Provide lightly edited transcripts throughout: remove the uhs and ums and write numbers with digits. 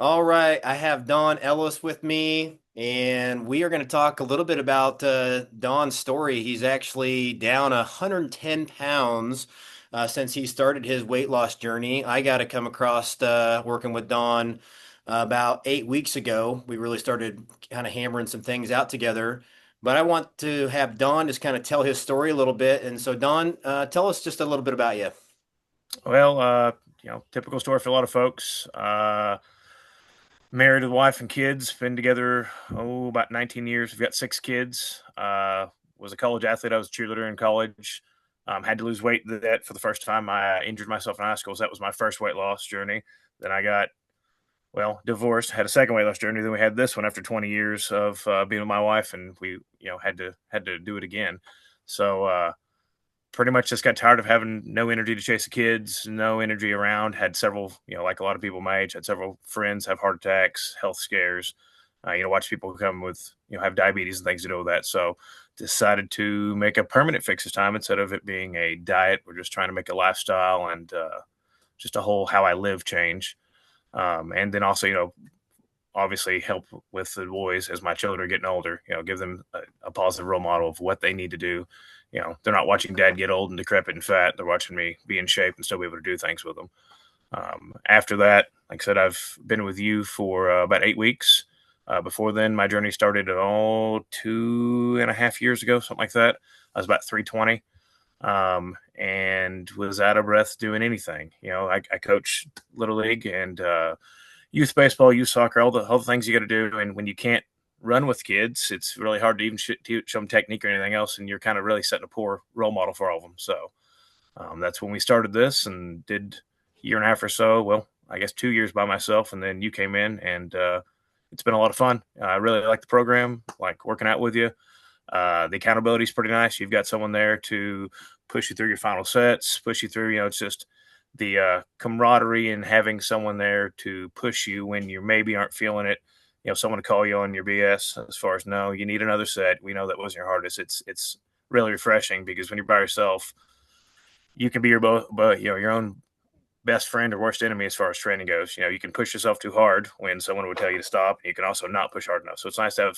All right, I have Don Ellis with me, and we are going to talk a little bit about Don's story. He's actually down 110 pounds since he started his weight loss journey. I got to come across working with Don about 8 weeks ago. We really started kind of hammering some things out together. But I want to have Don just kind of tell his story a little bit. And so, Don, tell us just a little bit about you. Well, typical story for a lot of folks. Married with wife and kids, been together about 19 years. We've got 6 kids. Was a college athlete. I was a cheerleader in college. Had to lose weight that for the first time. I injured myself in high school, so that was my first weight loss journey. Then I got divorced, had a second weight loss journey. Then we had this one after 20 years of being with my wife, and we had to do it again. So pretty much just got tired of having no energy to chase the kids, no energy around. Had several, like a lot of people my age, had several friends have heart attacks, health scares. Watch people come with, have diabetes and things to do with that. So decided to make a permanent fix this time instead of it being a diet. We're just trying to make a lifestyle and just a whole how I live change. And then also, obviously help with the boys as my children are getting older, give them a positive role model of what they need to do. They're not watching dad get old and decrepit and fat. They're watching me be in shape and still be able to do things with them. After that, like I said, I've been with you for about 8 weeks. Before then, my journey started 2.5 years ago, something like that. I was about 320 and was out of breath doing anything. I coach little league and youth baseball, youth soccer, all the things you got to do. And when you can't run with kids, it's really hard to even show them technique or anything else. And you're kind of really setting a poor role model for all of them. So that's when we started this and did a year and a half or so. Well, I guess 2 years by myself, and then you came in, and it's been a lot of fun. I really like the program, like working out with you. The accountability is pretty nice. You've got someone there to push you through your final sets, push you through. It's just the camaraderie and having someone there to push you when you maybe aren't feeling it. Someone to call you on your BS as far as no, you need another set. We know that wasn't your hardest. It's really refreshing because when you're by yourself, you can be your own best friend or worst enemy as far as training goes. You can push yourself too hard when someone would tell you to stop. You can also not push hard enough. So it's nice to have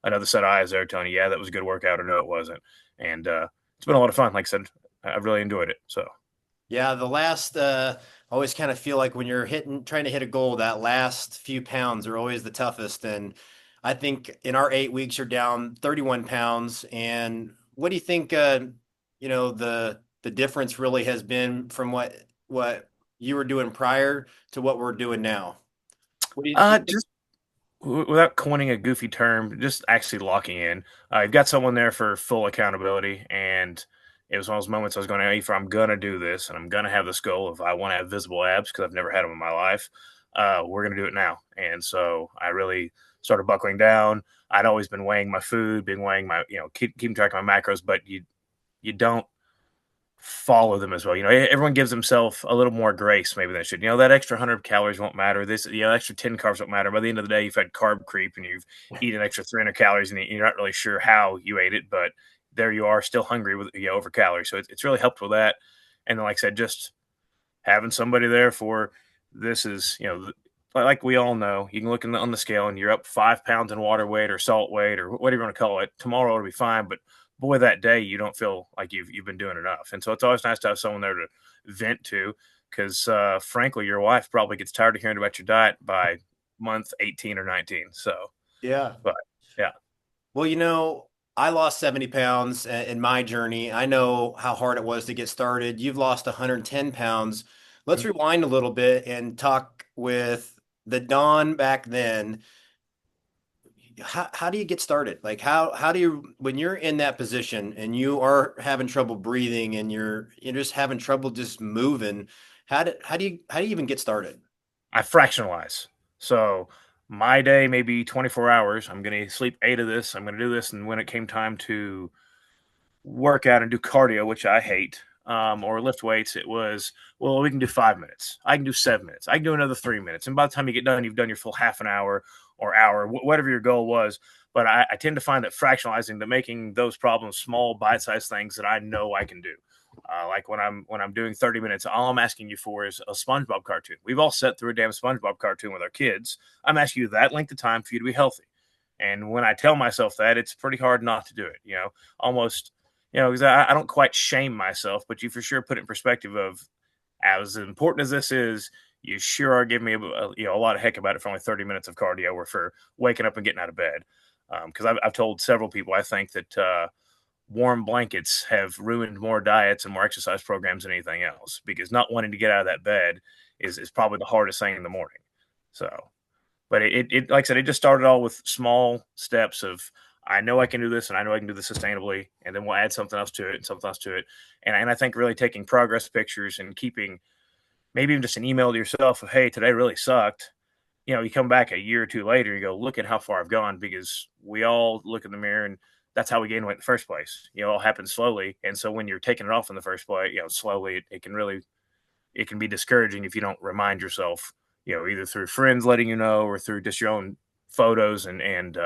another set of eyes there telling you, yeah, that was a good workout or no, it wasn't. And it's been a lot of fun. Like I said, I've really enjoyed it. So Yeah, I always kind of feel like when you're trying to hit a goal, that last few pounds are always the toughest. And I think in our 8 weeks, you're down 31 pounds. And what do you think, the difference really has been from what you were doing prior to what we're doing now? What do you think? just without coining a goofy term, just actually locking in. You've got someone there for full accountability, and it was one of those moments I was going, if I'm gonna do this, and I'm gonna have this goal, if I want to have visible abs because I've never had them in my life, we're gonna do it now. And so I really started buckling down. I'd always been weighing my food, been weighing my, keeping track of my macros, but you don't follow them as well. Everyone gives themselves a little more grace maybe than they should. That extra 100 calories won't matter. This, extra 10 carbs won't matter. By the end of the day, you've had carb creep and you've eaten an extra 300 calories and you're not really sure how you ate it, but there you are still hungry with over calories. So it's really helped with that. And then, like I said, just having somebody there for this is, like we all know, you can look on the scale and you're up 5 pounds in water weight or salt weight or whatever you want to call it. Tomorrow it'll be fine, but boy, that day you don't feel like you've been doing enough. And so it's always nice to have someone there to vent to, because frankly, your wife probably gets tired of hearing about your diet by month 18 or 19. So, Yeah. but yeah. Well, I lost 70 pounds in my journey. I know how hard it was to get started. You've lost 110 pounds. Let's rewind a little bit and talk with the Don back then. How do you get started? Like how do you when you're in that position and you are having trouble breathing and you're just having trouble just moving, how do you even get started? I fractionalize. So my day may be 24 hours. I'm going to sleep 8 of this. I'm going to do this. And when it came time to work out and do cardio, which I hate, or lift weights, it was, well, we can do 5 minutes. I can do 7 minutes. I can do another 3 minutes. And by the time you get done, you've done your full half an hour or hour, whatever your goal was. But I tend to find that fractionalizing, to making those problems small, bite-sized things that I know I can do. Like when I'm doing 30 minutes, all I'm asking you for is a SpongeBob cartoon. We've all sat through a damn SpongeBob cartoon with our kids. I'm asking you that length of time for you to be healthy. And when I tell myself that, it's pretty hard not to do it. Almost, because I don't quite shame myself, but you for sure put it in perspective of, as important as this is, you sure are giving me a lot of heck about it for only 30 minutes of cardio or for waking up and getting out of bed. Because I've told several people I think that warm blankets have ruined more diets and more exercise programs than anything else, because not wanting to get out of that bed is probably the hardest thing in the morning. So, but it like I said, it just started all with small steps of, I know I can do this and I know I can do this sustainably. And then we'll add something else to it and something else to it. And I think really taking progress pictures and keeping maybe even just an email to yourself of, hey, today really sucked. You come back a year or two later, you go, look at how far I've gone, because we all look in the mirror and that's how we gain weight in the first place. It all happens slowly. And so when you're taking it off in the first place, slowly, it can be discouraging if you don't remind yourself, either through friends letting you know or through just your own photos and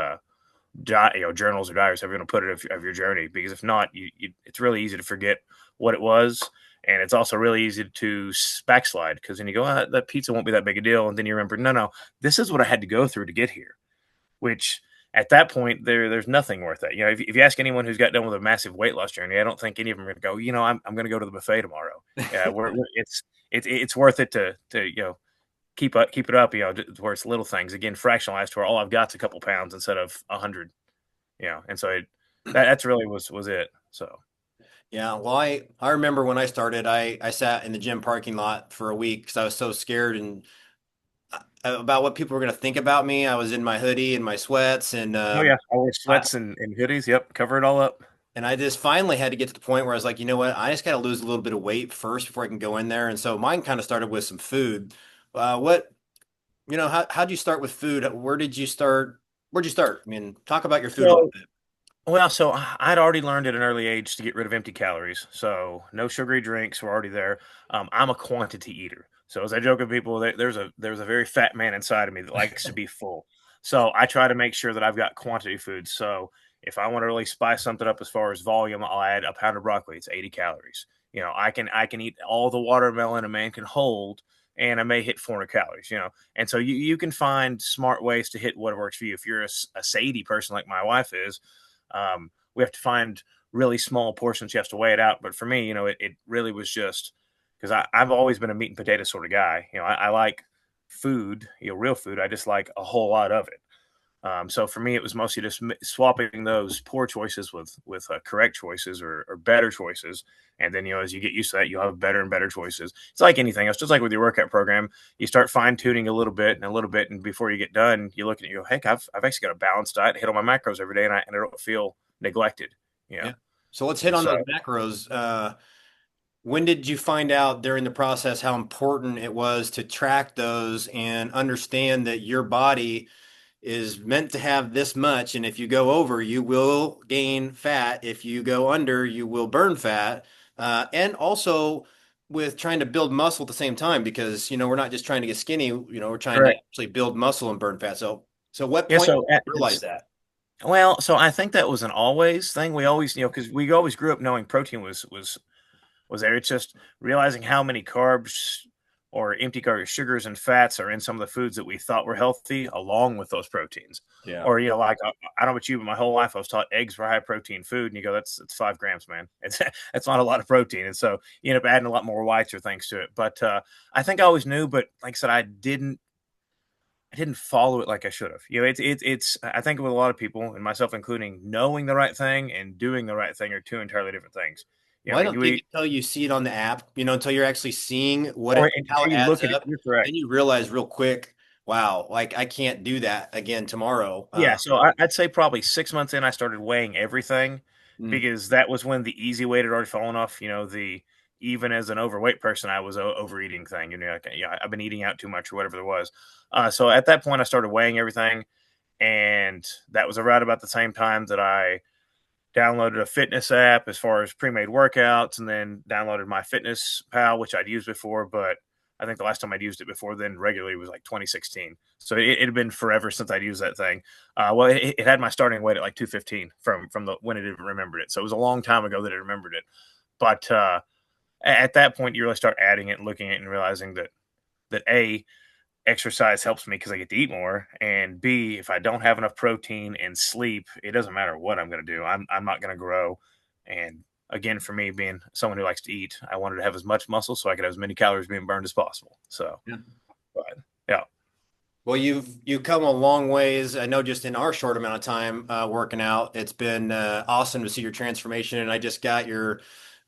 journals or diaries, however you're going to put it, of your journey. Because if not, it's really easy to forget what it was. And it's also really easy to backslide, because then you go, that pizza won't be that big a deal. And then you remember, no, this is what I had to go through to get here, which at that point, there's nothing worth it. If you ask anyone who's got done with a massive weight loss journey, I don't think any of them are going to go, I'm going to go to the buffet tomorrow. Yeah, it's worth it to keep it up, where it's little things, again, fractionalized to where all I've got is a couple pounds instead of 100, and so that's really was it. So. Yeah, well, I remember when I started, I sat in the gym parking lot for a week because I was so scared and about what people were going to think about me. I was in my hoodie and my sweats, and Oh yeah, I wear I sweats and hoodies. Yep, cover it all up. and I just finally had to get to the point where I was like, you know what, I just got to lose a little bit of weight first before I can go in there. And so mine kind of started with some food. What how'd you start with food? Where did you start? Where'd you start? I mean, talk about your food a little So bit. Well, so I'd already learned at an early age to get rid of empty calories. So no sugary drinks were already there. I'm a quantity eater. So as I joke with people, there's a very fat man inside of me that likes to be full. So I try to make sure that I've got quantity food. So if I want to really spice something up as far as volume, I'll add a pound of broccoli. It's 80 calories. I can eat all the watermelon a man can hold, and I may hit 400 calories. And so you can find smart ways to hit what works for you. If you're a Sadie person like my wife is, we have to find really small portions. You have to weigh it out. But for me, it really was just because I've always been a meat and potato sort of guy. I like food, real food. I just like a whole lot of it. So for me, it was mostly just swapping those poor choices with correct choices or better choices. And then, as you get used to that, you'll have better and better choices. It's like anything else, just like with your workout program, you start fine tuning a little bit and a little bit. And before you get done, you look at it, you go, heck, I've actually got a balanced diet, hit all my macros every day, and I don't feel neglected. Yeah. So let's hit And on so those macros. When did you find out during the process how important it was to track those and understand that your body is meant to have this much, and if you go over, you will gain fat. If you go under, you will burn fat. And also with trying to build muscle at the same time, because we're not just trying to get skinny, we're trying to correct. actually build muscle and burn fat. So what Yeah. point So did you realize that? so I think that was an always thing. We always, because we always grew up knowing protein was there. It's just realizing how many carbs or empty carbs, sugars, and fats are in some of the foods that we thought were healthy, along with those proteins. Yeah. Or like I don't know about you, but my whole life I was taught eggs were high protein food, and you go, that's 5 grams, man. It's that's not a lot of protein, and so you end up adding a lot more whites or things to it. But I think I always knew, but like I said, I didn't follow it like I should have. It's I think with a lot of people, and myself including, knowing the right thing and doing the right thing are two entirely different things. Well, I don't think We until you see it on the app, until you're actually seeing or how until it you adds look at it, up, you're correct. then you realize real quick, wow, like I can't do that again tomorrow. Yeah, so I'd say probably 6 months in, I started weighing everything, Mm, because that was when the easy weight had already fallen off. The even as an overweight person, I was overeating thing. Like, yeah, I've been eating out too much or whatever there was. So at that point, I started weighing everything, and that was around about the same time that I downloaded a fitness app as far as pre-made workouts, and then downloaded my Fitness Pal, which I'd used before, but I think the last time I'd used it before then regularly was like 2016. So it had been forever since I'd used that thing. Well, it had my starting weight at like 215 from the when it even remembered it. So it was a long time ago that it remembered it. But at that point, you really start adding it and looking at it and realizing that A, exercise helps me because I get to eat more, and B, if I don't have enough protein and sleep, it doesn't matter what I'm going to do. I'm not going to grow. And again, for me, being someone who likes to eat, I wanted to have as much muscle so I could have as many calories being burned as possible. So, Yeah. but yeah, Well, you've come a long ways. I know just in our short amount of time working out, it's been awesome to see your transformation. And I just got your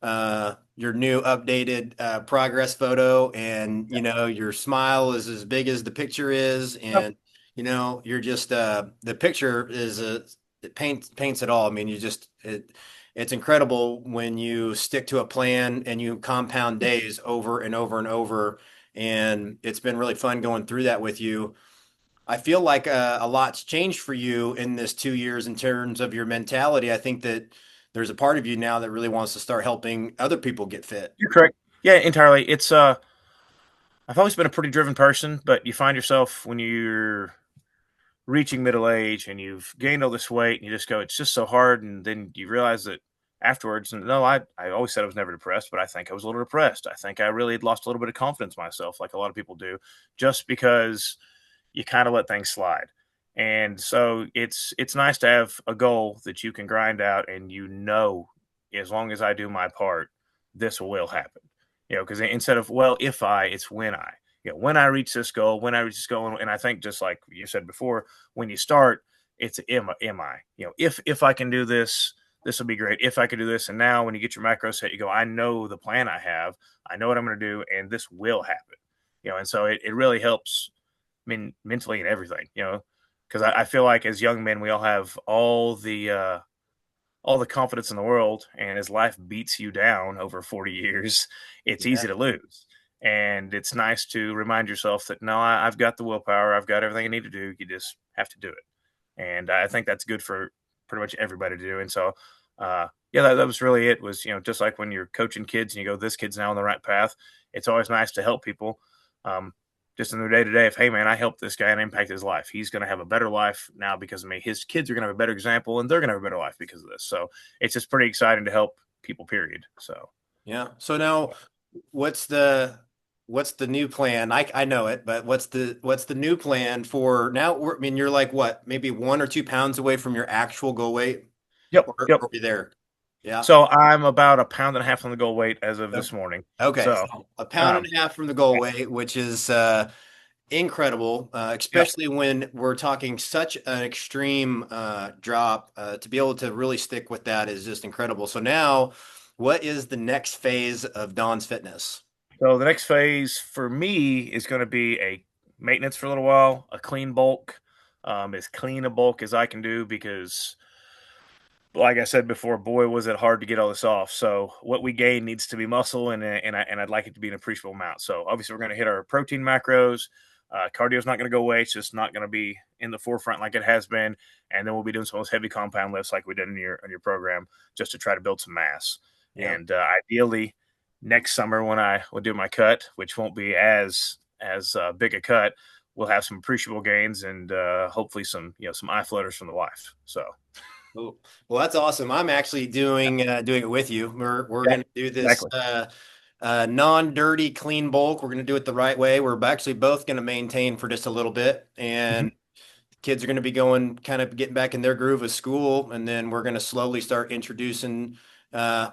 new updated progress photo, and your smile is as big as the picture is, yep. and you're just the picture is it paints it all. I mean, it's incredible when you stick to a plan and you compound days over and over and over. And it's been really fun going through that with you. I feel like a lot's changed for you in this 2 years in terms of your mentality. I think that there's a part of you now that really wants to start helping other people get fit. You're correct. Yeah, entirely. It's I've always been a pretty driven person, but you find yourself when you're reaching middle age and you've gained all this weight and you just go, it's just so hard. And then you realize that afterwards, and no, I always said I was never depressed, but I think I was a little depressed. I think I really had lost a little bit of confidence in myself, like a lot of people do, just because you kind of let things slide. And so it's nice to have a goal that you can grind out, and as long as I do my part, this will happen. Because instead of well, if I, it's when I. When I reach this goal, and I think just like you said before, when you start, it's am I. If I can do this, this will be great. If I could do this, and now when you get your macro set, you go, I know the plan I have, I know what I'm going to do, and this will happen. And so it really helps. I mean, mentally and everything. Because I feel like as young men, we all have all the confidence in the world, and as life beats you down over 40 years, it's Yeah. easy to lose. And it's nice to remind yourself that no, I've got the willpower, I've got everything I need to do. You just have to do it. And I think that's good for pretty much everybody to do. And so, yeah, that was really it. Was just like when you're coaching kids and you go, this kid's now on the right path. It's always nice to help people. Just in their day to day, if hey man, I helped this guy and impact his life, he's going to have a better life now because of me. His kids are going to have a better example, and they're going to have a better life because of this. So it's just pretty exciting to help people. Period. So Yeah. So now what's the new plan? I know it, but what's the new plan for now? I mean, you're like what, maybe 1 or 2 pounds away from your actual goal weight, yep, or yep. are we there? Yeah. So I'm about a pound and a half on the goal weight as of this morning. Okay. So So a pound and um, a half from the goal weight, which is incredible, yep. especially when we're talking such an extreme drop. To be able to really stick with that is just incredible. So now, what is the next phase of Don's fitness? So the next phase for me is going to be a maintenance for a little while, a clean bulk, as clean a bulk as I can do because like I said before, boy, was it hard to get all this off. So what we gain needs to be muscle, and I'd like it to be an appreciable amount. So obviously, we're going to hit our protein macros. Cardio's not going to go away; it's just not going to be in the forefront like it has been. And then we'll be doing some of those heavy compound lifts like we did in your program, just to try to build some mass. Yeah. And ideally, next summer when I will do my cut, which won't be as big a cut, we'll have some appreciable gains and hopefully some eye floaters from the wife. So. Cool. Well, that's awesome. I'm actually doing it with you. We're Yeah, gonna do this exactly. non-dirty clean bulk. We're gonna do it the right way. We're actually both gonna maintain for just a little bit, Mhm. and kids are gonna be going kind of getting back in their groove of school, and then we're gonna slowly start introducing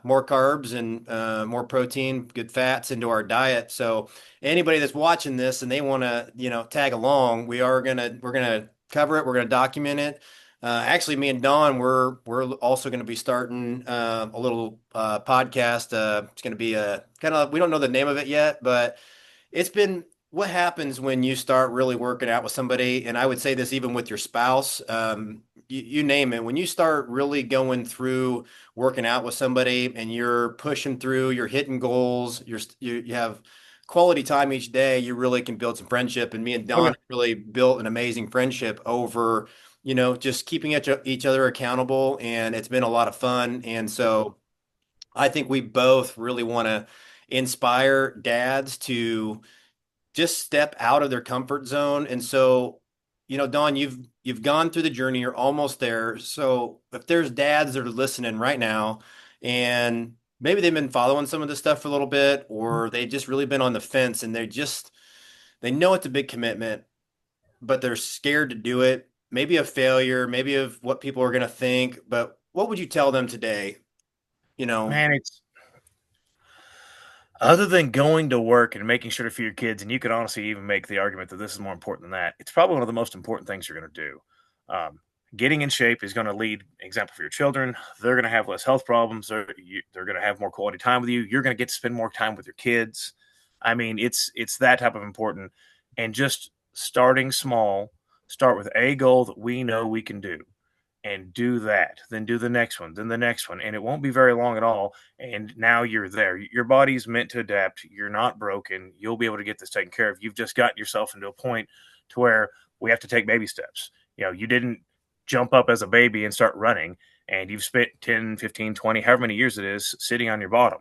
more carbs and more protein, good fats into our diet. So anybody that's watching this and they want to, tag along, we're gonna cover it. We're gonna document it. Actually, me and Don, we're also going to be starting a little podcast. It's going to be a kind of, we don't know the name of it yet, but it's been what happens when you start really working out with somebody, and I would say this even with your spouse, you name it. When you start really going through working out with somebody and you're pushing through, you're hitting goals, you have quality time each day, you really can build some friendship. And me and Don Okay. really built an amazing friendship over, just keeping each other accountable, and it's been a lot of fun. And so I think we both really want to inspire dads to just step out of their comfort zone. And so, Don, you've gone through the journey, you're almost there. So if there's dads that are listening right now and maybe they've been following some of this stuff for a little bit, or they just really been on the fence and they know it's a big commitment, but they're scared to do it, maybe of failure, maybe of what people are going to think, but what would you tell them today? You know, Man, it's other than going to work and making sure to feed your kids, and you could honestly even make the argument that this is more important than that. It's probably one of the most important things you're going to do. Um, Getting in shape is going to lead example for your children. They're going to have less health problems. They're going to have more quality time with you. You're going to get to spend more time with your kids. I mean, it's that type of important. And just starting small, start with a goal that we know we can do and do that, then do the next one, then the next one. And it won't be very long at all. And now you're there. Your body's meant to adapt. You're not broken. You'll be able to get this taken care of. You've just gotten yourself into a point to where we have to take baby steps. You didn't jump up as a baby and start running, and you've spent 10, 15, 20, however many years it is, sitting on your bottom.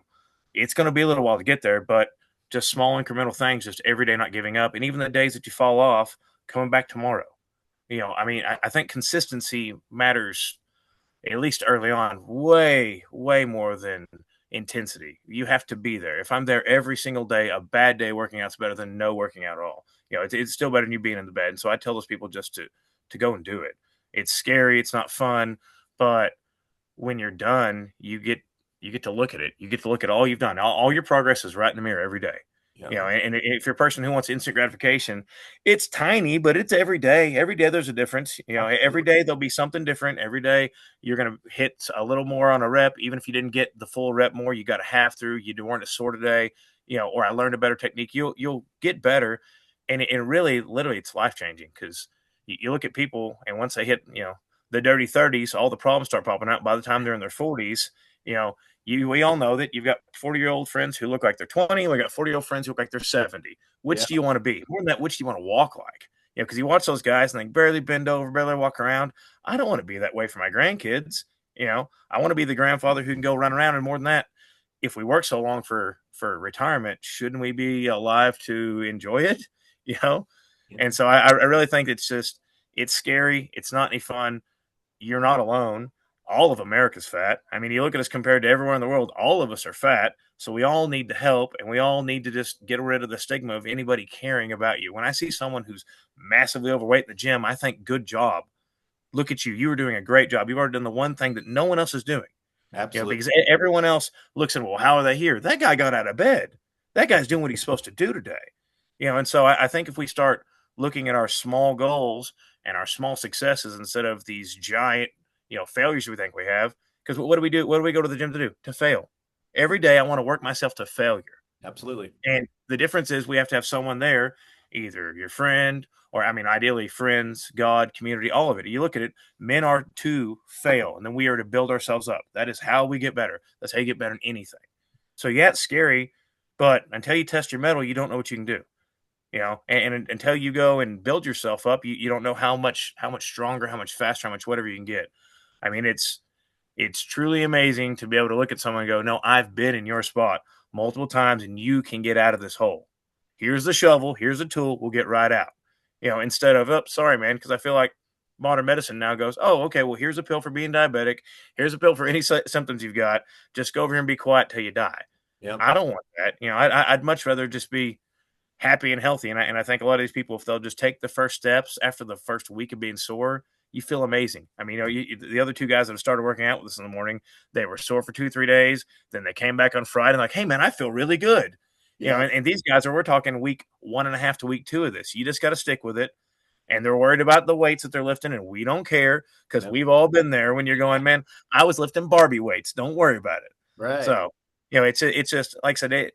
It's going to be a little while to get there, but just small incremental things, just every day not giving up. And even the days that you fall off, coming back tomorrow. I mean, I think consistency matters, at least early on, way, way more than intensity. You have to be there. If I'm there every single day, a bad day working out's better than no working out at all. It's still better than you being in the bed. And so I tell those people just to go and do it. It's scary, it's not fun, but when you're done, you get to look at it. You get to look at all you've done. All your progress is right in the mirror every day. yeah, And if you're a person who wants instant gratification, it's tiny, but it's every day. Every day there's a difference. Every absolutely. day there'll be something different. Every day you're going to hit a little more on a rep. Even if you didn't get the full rep more, you got a half through. You weren't as sore today, or I learned a better technique. You'll get better, and it really, literally, it's life changing because you look at people, and once they hit, the dirty 30s, all the problems start popping out. By the time they're in their 40s, you know, we all know that you've got 40-year-old friends who look like they're 20. We got 40-year-old friends who look like they're 70. Yeah, Which do you want to be? More than that, which do you want to walk like? Because you watch those guys and they barely bend over, barely walk around. I don't want to be that way for my grandkids. I want to be the grandfather who can go run around. And more than that, if we work so long for retirement, shouldn't we be alive to enjoy it? You know, yeah, and so I really think it's scary. It's not any fun. You're not alone. All of America's fat. I mean, you look at us compared to everywhere in the world, all of us are fat. So we all need to help, and we all need to just get rid of the stigma of anybody caring about you. When I see someone who's massively overweight in the gym, I think, good job. Look at you. You were doing a great job. You've already done the one thing that no one else is doing. absolutely. Because everyone else looks at, well, how are they here? That guy got out of bed. That guy's doing what he's supposed to do today. And so I think if we start looking at our small goals and our small successes instead of these giant, failures we think we have, because what do we do? What do we go to the gym to do? To fail. Every day I want to work myself to failure. Absolutely. And the difference is we have to have someone there, either your friend or, I mean, ideally friends, God, community, all of it. You look at it, men are to fail, and then we are to build ourselves up. That is how we get better. That's how you get better in anything. So, yeah, it's scary, but until you test your metal, you don't know what you can do. And until you go and build yourself up, you don't know how much stronger, how much faster, how much whatever you can get. I mean, it's truly amazing to be able to look at someone and go, no, I've been in your spot multiple times and you can get out of this hole. Here's the shovel. Here's the tool. We'll get right out. Instead of, oh, sorry, man, because I feel like modern medicine now goes, oh, okay, well, here's a pill for being diabetic. Here's a pill for any symptoms you've got. Just go over here and be quiet till you die. Yep. I don't want that. I'd much rather just be happy and healthy. And I think a lot of these people, if they'll just take the first steps after the first week of being sore, you feel amazing. I mean, the other two guys that have started working out with us in the morning, they were sore for 2-3 days. Then they came back on Friday and like, hey, man, I feel really good. Yeah. And these guys we're talking week 1.5 to week 2 of this. You just got to stick with it. And they're worried about the weights that they're lifting, and we don't care because Yep. we've all been there when you're going, man, I was lifting Barbie weights. Don't worry about it. Right. So, it's just like I said,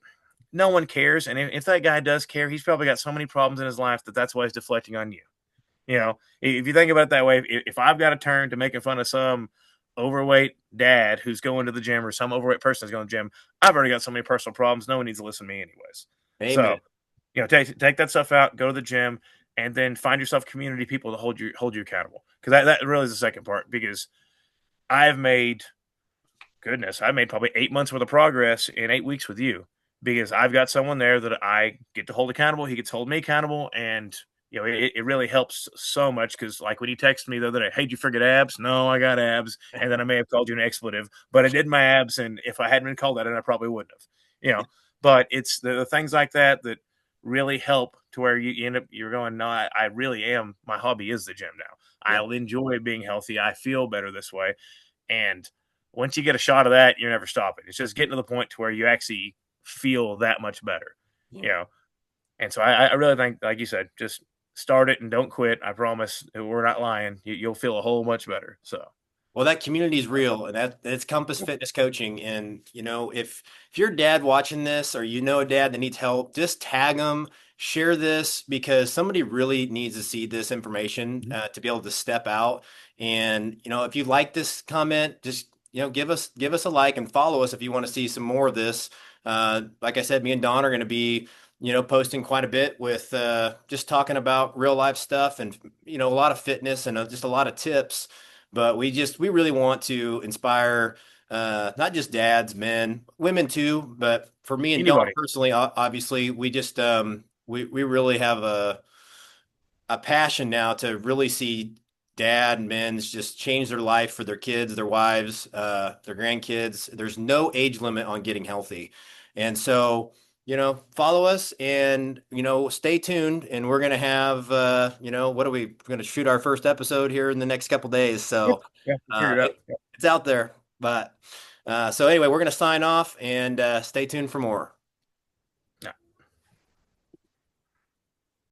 no one cares. And if that guy does care, he's probably got so many problems in his life that's why he's deflecting on you. If you think about it that way, if I've got to turn to making fun of some overweight dad who's going to the gym or some overweight person who's going to the gym, I've already got so many personal problems. No one needs to listen to me anyways. Amen. So, take that stuff out, go to the gym, and then find yourself community people to hold you accountable. Because that really is the second part. Because I've made, goodness, I made probably 8 months worth of progress in 8 weeks with you because I've got someone there that I get to hold accountable. He gets to hold me accountable, and it really helps so much because, like, when you text me the other day, hey, did you forget abs? No, I got abs, and then I may have called you an expletive, but I did my abs, and if I hadn't been called that, I probably wouldn't have. You know, but it's the things like that that really help to where you end up you're going, no, I really am. My hobby is the gym now. Yeah. I'll enjoy being healthy. I feel better this way, and once you get a shot of that, you never stop it. It's just getting to the point to where you actually feel that much better, Yeah. you know. And so I really think, like you said, just start it and don't quit. I promise we're not lying. You'll feel a whole much better. So Well, that community is real, and that's Compass Fitness Coaching. And if you're a dad watching this, or you know a dad that needs help, just tag them, share this because somebody really needs to see this information to be able to step out. And if you like this comment, just give us a like and follow us if you want to see some more of this. Like I said, me and Don are going to be posting quite a bit with just talking about real life stuff and a lot of fitness and just a lot of tips. But we really want to inspire not just dads, men, women too. But for me and Don anybody, personally, obviously, we just we really have a passion now to really see dad and men's just change their life for their kids, their wives, their grandkids. There's no age limit on getting healthy, and so follow us and stay tuned. And we're gonna have what are we we're gonna shoot our first episode here in the next couple days. yeah, So yeah, figure it out. it's out there, but so anyway, we're gonna sign off and stay tuned for more.